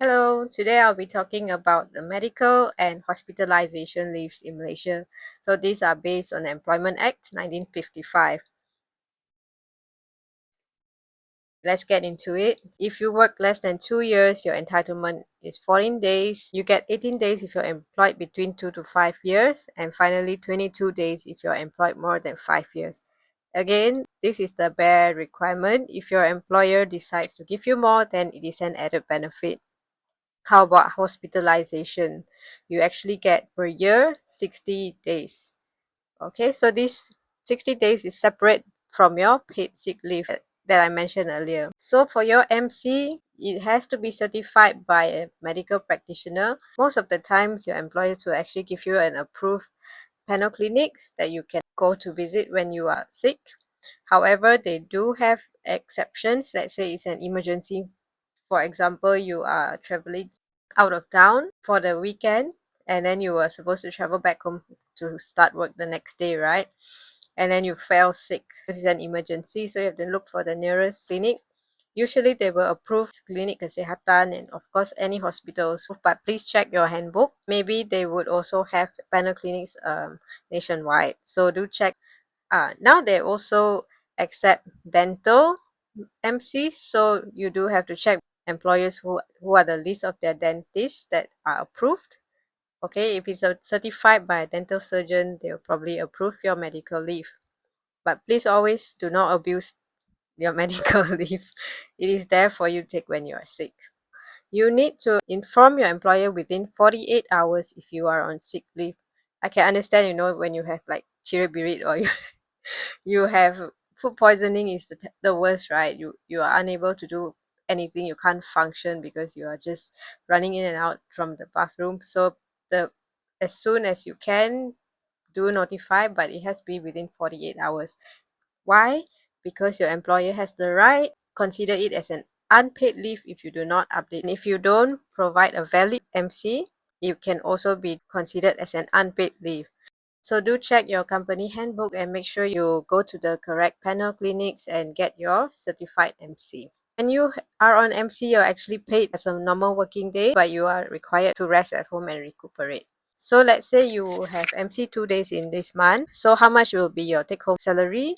Hello, today I'll be talking about the medical and hospitalization leaves in Malaysia. So these are based on the Employment Act 1955. Let's get into it. If you work less than 2 years, your entitlement is 14 days. You get 18 days if you're employed between 2 to 5 years, and finally 22 days if you're employed more than 5 years. Again, this is the bare requirement. If your employer decides to give you more, then it is an added benefit. How about hospitalization? You actually get per year 60 days. Okay, so this 60 days is separate from your paid sick leave that I mentioned earlier. So for your MC, it has to be certified by a medical practitioner. Most of the times, your employers will actually give you an approved panel clinics that you can go to visit when you are sick. However, they do have exceptions. Let's say it's an emergency. For example, you are traveling out of town for the weekend and then you were supposed to travel back home to start work the next day, right? And then you fell sick. This is an emergency, so you have to look for the nearest clinic. Usually they will approve clinic kesehatan and of course any hospitals, but please check your handbook. Maybe they would also have panel clinics nationwide. So do check. Now they also accept dental MCs, so you do have to check employers who are the list of their dentists that are approved. Okay, if it's certified by a dental surgeon, they'll probably approve your medical leave. But please always do not abuse your medical leave. It is there for you to take when you are sick. You need to inform your employer within 48 hours if you are on sick leave. I can understand, when you have like chiribirit or you have food poisoning is the worst, right? You are unable to do anything, you can't function because you are just running in and out from the bathroom. So the as soon as you can, do notify, but it has to be within 48 hours. Why? Because your employer has the right consider it as an unpaid leave if you do not update. And if you don't provide a valid MC, it can also be considered as an unpaid leave. So do check your company handbook and make sure you go to the correct panel clinics and get your certified MC. When you are on MC, you're actually paid as a normal working day, but you are required to rest at home and recuperate. So let's say you have MC 2 days in this month. So how much will be your take home salary?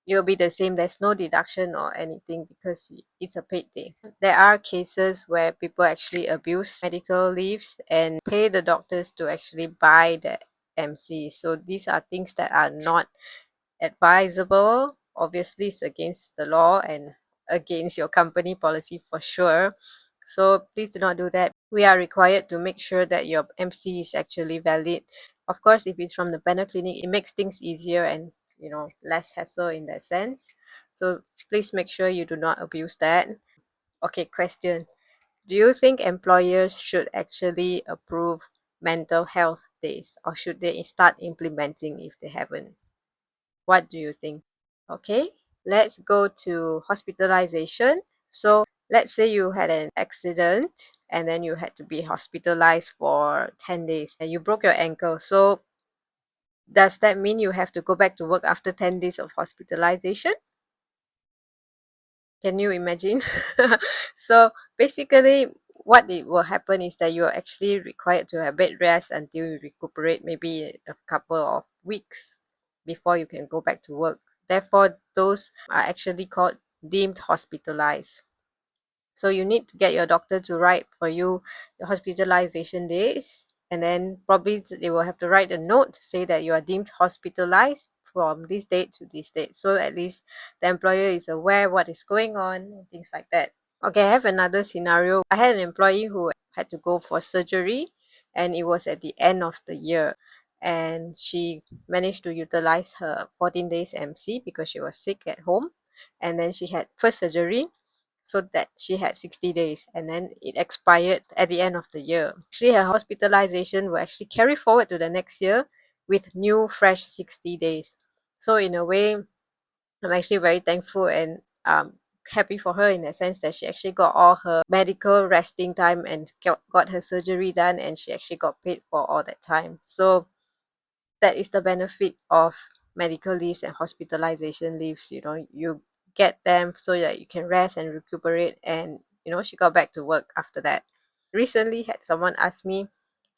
It will be the same. There's no deduction or anything because it's a paid day. There are cases where people actually abuse medical leaves and pay the doctors to actually buy the MC. So these are things that are not advisable. Obviously, it's against the law and against your company policy for sure. So please do not do that. We are required to make sure that your MC is actually valid. Of course, if it's from the panel clinic, it makes things easier and less hassle in that sense. So please make sure you do not abuse that. Okay, question. Do you think employers should actually approve mental health days or should they start implementing if they haven't? What do you think? Okay, let's go to hospitalization. So let's say you had an accident and then you had to be hospitalized for 10 days and you broke your ankle. So does that mean you have to go back to work after 10 days of hospitalization? Can you imagine? So basically, what it will happen is that you're actually required to have bed rest until you recuperate maybe a couple of weeks before you can go back to work. Therefore, those are actually called deemed hospitalized. So you need to get your doctor to write for you the hospitalization days, and then probably they will have to write a note to say that you are deemed hospitalized from this date to this date. So at least the employer is aware what is going on and things like that. Okay, I have another scenario. I had an employee who had to go for surgery and it was at the end of the year. And she managed to utilize her 14 days MC because she was sick at home. And then she had first surgery so that she had 60 days and then it expired at the end of the year. Actually, her hospitalization will actually carry forward to the next year with new fresh 60 days. So in a way, I'm actually very thankful and happy for her in the sense that she actually got all her medical resting time and got her surgery done and she actually got paid for all that time. So that is the benefit of medical leaves and hospitalization leaves. You get them so that you can rest and recuperate and she got back to work after that. recently had someone ask me,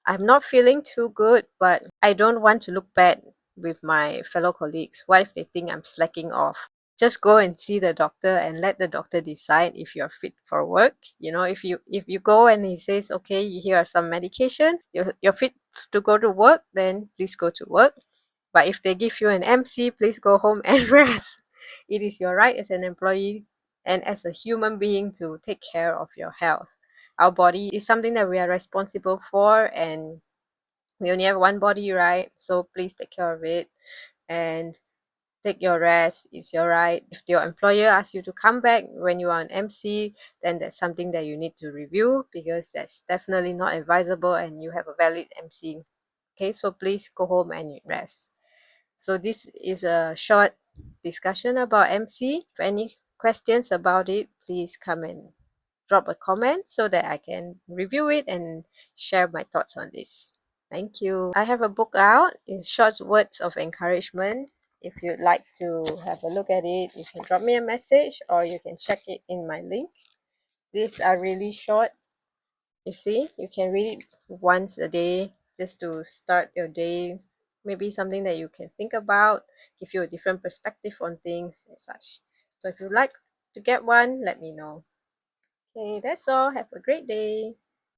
I'm not feeling too good, but I don't want to look bad with my fellow colleagues. What if they think I'm slacking off? Just go and see the doctor and let the doctor decide if you're fit for work. If you go and he says, okay, here are some medications, you're fit to go to work, then please go to work. But if they give you an MC, please go home and rest. It is your right as an employee and as a human being to take care of your health. Our body is something that we are responsible for, and we only have one body, right? So please take care of it and take your rest. It's your right. If your employer asks you to come back when you are on MC, then that's something that you need to review, because that's definitely not advisable and you have a valid MC. Okay, so please go home and rest. So this is a short discussion about MC. If any questions about it, please come and drop a comment so that I can review it and share my thoughts on this. Thank you. I have a book out. It's Short Words of Encouragement. If you'd like to have a look at it, you can drop me a message or you can check it in my link. These are really short. You see, you can read it once a day just to start your day. Maybe something that you can think about, give you a different perspective on things and such. So if you'd like to get one, let me know. Okay, that's all. Have a great day.